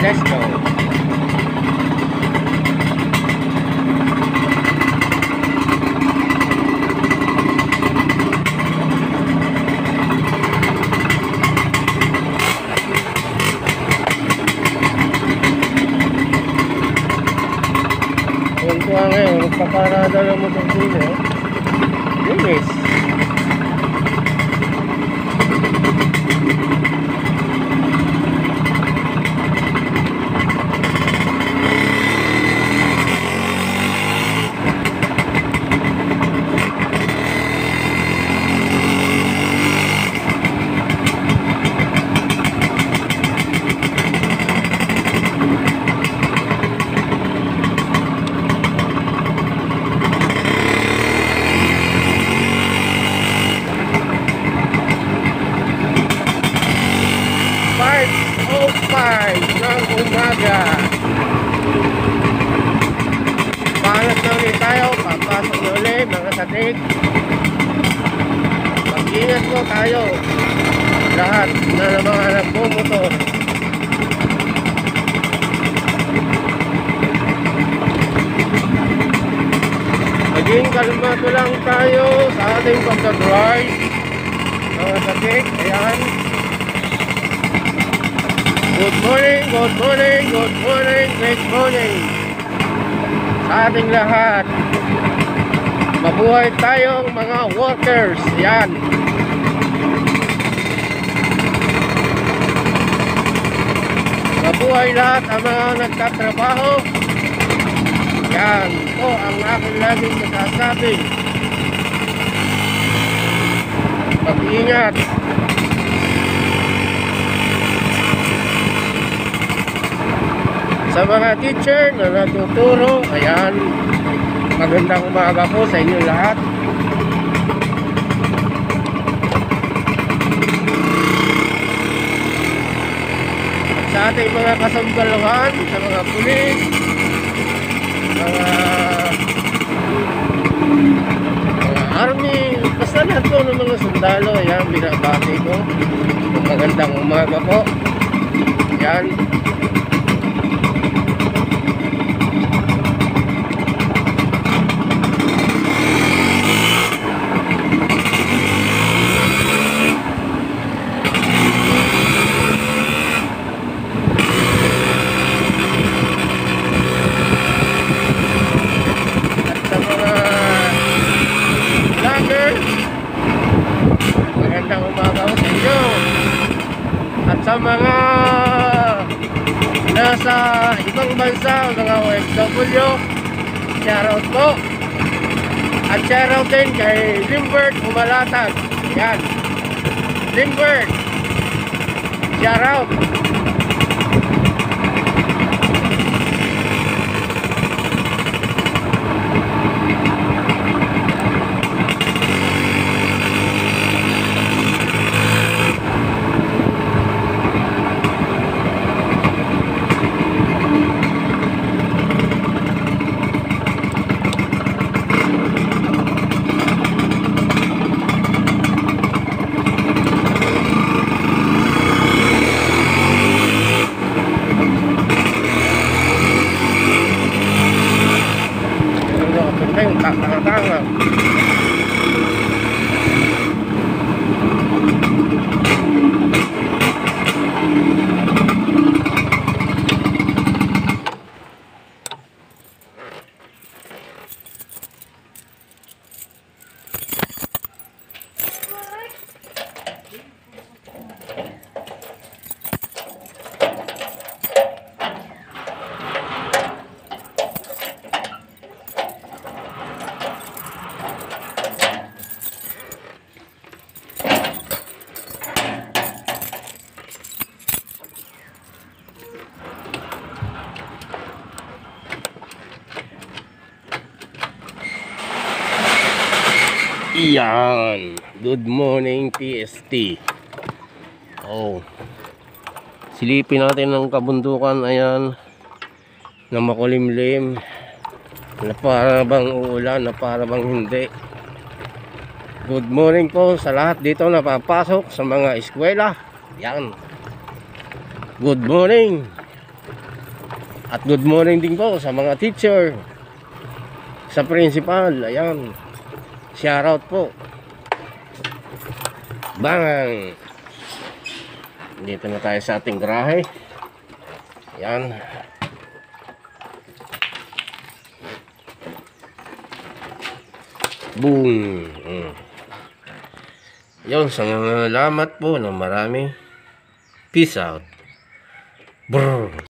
Let's go. Tuntua ngayon, magpaparada lang mo sa sino. Linis. Ng umaga. Pangat na ulit tayo. Papasok na ulit mga katik. Mag-ingat po tayo. Lahat na mga nagbumotor. Maging kalmado lang tayo sa ating pagka-drive. Mga katik. Ayan. Good morning, good morning, good morning, great morning sa ating lahat. Mabuhay tayong mga workers. Yan. Mabuhay lahat ang mga nagtatrabaho. Yan po ang aking laging nasasabi. Mag-ingat. Sa mga teacher na natuturo, ayan, magandang umaga po sa inyo lahat. At sa ating mga kasambaluhan, sa mga pulis, mga army, basta lahat po ng mga sundalo, ayan, binabati ko. Magandang umaga po. Ayan. Sa mga nasa ibang bansa, mga OFW, shoutout po. At shoutout din kay Limbert Umalatag. Yan, Limbert, shoutout. Iyan, good morning PST. Oh, Silipin natin ng kabundukan. Ayan, na makulimlim, na para bang uulan, na para bang hindi. Good morning po sa lahat dito na papasok sa mga eskwela. Yan, good morning. At good morning din po sa mga teacher, sa principal. Ayan, shout out po. Bang! Dito na tayo sa ating garahe. Ayan. Boom! Yun, salamat po ng marami. Peace out. Brrr.